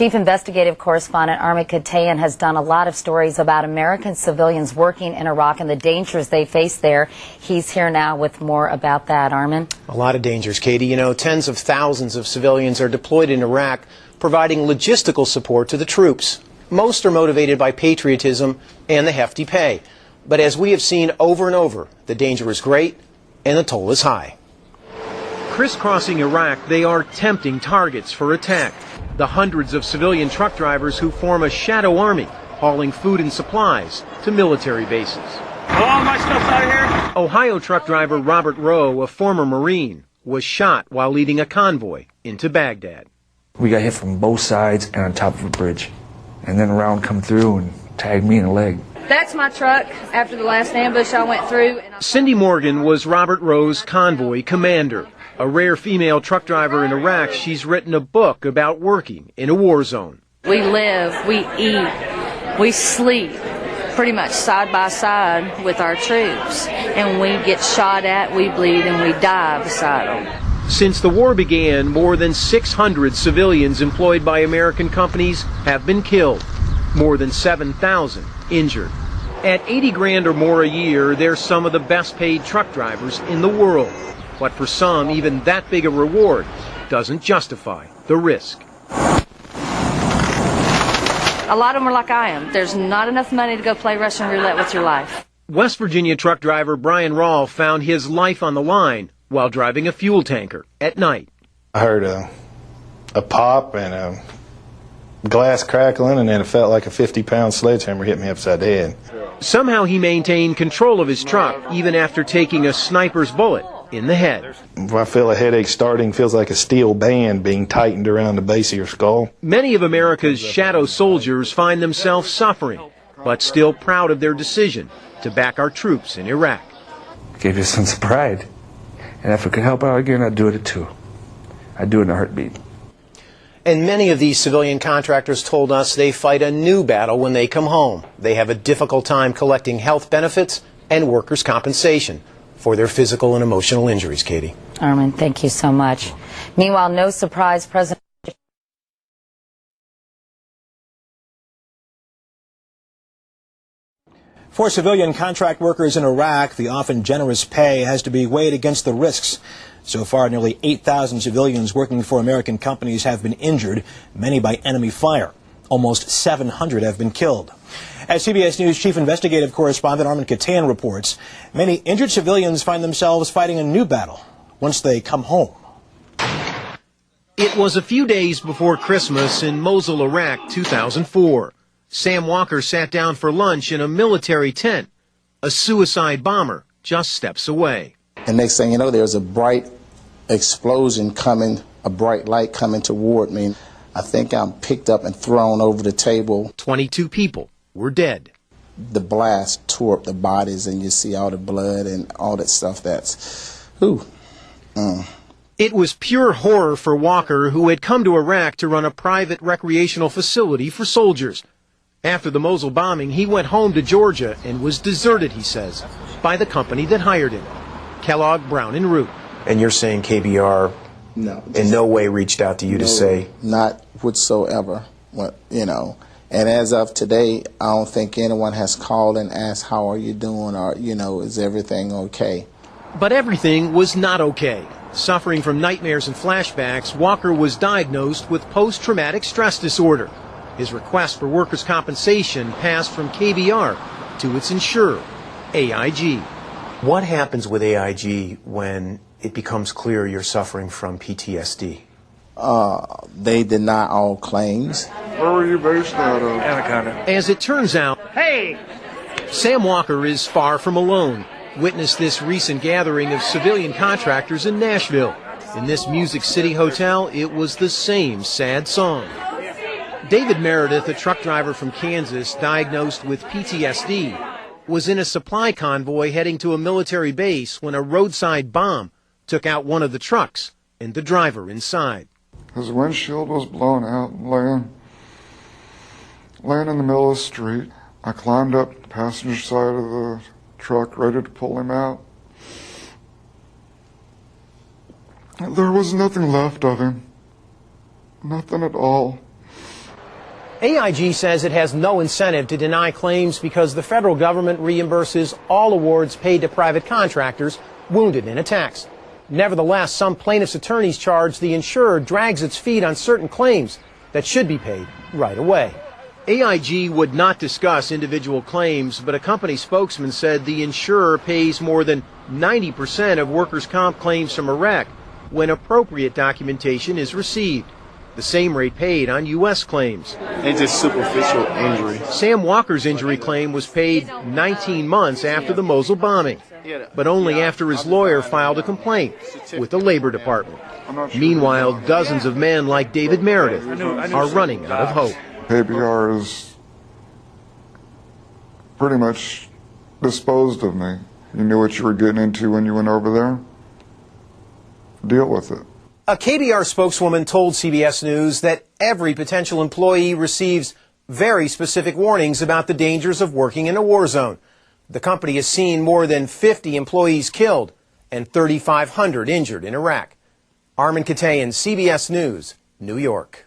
Chief Investigative Correspondent Armin Katayan has done a lot of stories about American civilians working in Iraq and the dangers they face there. He's here now with more about that. Armin? A lot of dangers, Katie. You know, tens of thousands of civilians are deployed in Iraq, providing logistical support to the troops. Most are motivated by patriotism and the hefty pay. But as we have seen over and over, the danger is great and the toll is high. Crisscrossing Iraq, they are tempting targets for attack. The hundreds of civilian truck drivers who form a shadow army, hauling food and supplies to military bases. All my stuff's out here. Ohio truck driver Robert Rowe, a former Marine, was shot while leading a convoy into Baghdad. We got hit from both sides and on top of a bridge. And then a round come through and tagged me in the leg. That's my truck after the last ambush I went through. Cindy Morgan was Robert Rowe's convoy commander. A rare female truck driver in Iraq, she's written a book about working in a war zone. We live, we eat, we sleep pretty much side by side with our troops. And we get shot at, we bleed, and we die beside them. Since the war began, more than 600 civilians employed by American companies have been killed. More than 7,000 injured. At 80 grand or more a year, they're some of the best paid truck drivers in the world. But for some, even that big a reward doesn't justify the risk. A lot of them are like I am. There's not enough money to go play Russian roulette with your life. West Virginia truck driver Brian Rolfe found his life on the line while driving a fuel tanker at night. I heard a pop and a glass crackling, and then it felt like a 50-pound sledgehammer hit me upside the head. Somehow he maintained control of his truck even after taking a sniper's bullet in the head. If I feel a headache starting, feels like a steel band being tightened around the base of your skull. Many of America's shadow soldiers find themselves suffering, but still proud of their decision to back our troops in Iraq. It gave you a sense of pride. And if I could help out again, I'd do it too. I'd do it in a heartbeat. And many of these civilian contractors told us they fight a new battle when they come home. They have a difficult time collecting health benefits and workers' compensation for their physical and emotional injuries, Katie. Armin, thank you so much. Meanwhile, no surprise, President For civilian contract workers in Iraq, the often generous pay has to be weighed against the risks. So far, nearly 8,000 civilians working for American companies have been injured, many by enemy fire. Almost 700 have been killed. As CBS News Chief Investigative Correspondent Armin Katayan reports, many injured civilians find themselves fighting a new battle once they come home. It was a few days before Christmas in Mosul, Iraq, 2004. Sam Walker sat down for lunch in a military tent. A suicide bomber just steps away. And next thing you know, there's a bright explosion coming, a bright light coming toward me. I think I'm picked up and thrown over the table. 22 people were dead. The blast tore up the bodies, and you see all the blood and all that stuff. That's, ooh. It was pure horror for Walker, who had come to Iraq to run a private recreational facility for soldiers. After the Mosul bombing, he went home to Georgia and was deserted, he says, by the company that hired him, Kellogg, Brown & Root. And you're saying KBR in no way reached out to you to say? Not whatsoever, you know. And as of today, I don't think anyone has called and asked, how are you doing, or, you know, is everything okay? But everything was not okay. Suffering from nightmares and flashbacks, Walker was diagnosed with post-traumatic stress disorder. His request for workers' compensation passed from KBR to its insurer, AIG. What happens with AIG when it becomes clear you're suffering from PTSD? They deny all claims. Where were you based out of? Anaconda. As it turns out, Sam Walker is far from alone. Witness this recent gathering of civilian contractors in Nashville. In this Music City hotel, it was the same sad song. David Meredith, a truck driver from Kansas diagnosed with PTSD, was in a supply convoy heading to a military base when a roadside bomb took out one of the trucks and the driver inside. His windshield was blown out, laying in the middle of the street. I climbed up the passenger side of the truck, ready to pull him out. There was nothing left of him. Nothing at all. AIG says it has no incentive to deny claims because the federal government reimburses all awards paid to private contractors wounded in attacks. Nevertheless, some plaintiffs' attorneys charge the insurer drags its feet on certain claims that should be paid right away. AIG would not discuss individual claims, but a company spokesman said the insurer pays more than 90% of workers' comp claims from Iraq when appropriate documentation is received. The same rate paid on U.S. claims. It's just superficial injury. Sam Walker's injury claim was paid 19 months after the Mosul bombing, but only after his lawyer filed a complaint with the Labor Department. Meanwhile, dozens of men like David Meredith are running out of hope. KBR is pretty much disposed of me. You knew what you were getting into when you went over there. Deal with it. A KBR spokeswoman told CBS News that every potential employee receives very specific warnings about the dangers of working in a war zone. The company has seen more than 50 employees killed and 3,500 injured in Iraq. Armin Katayan, CBS News, New York.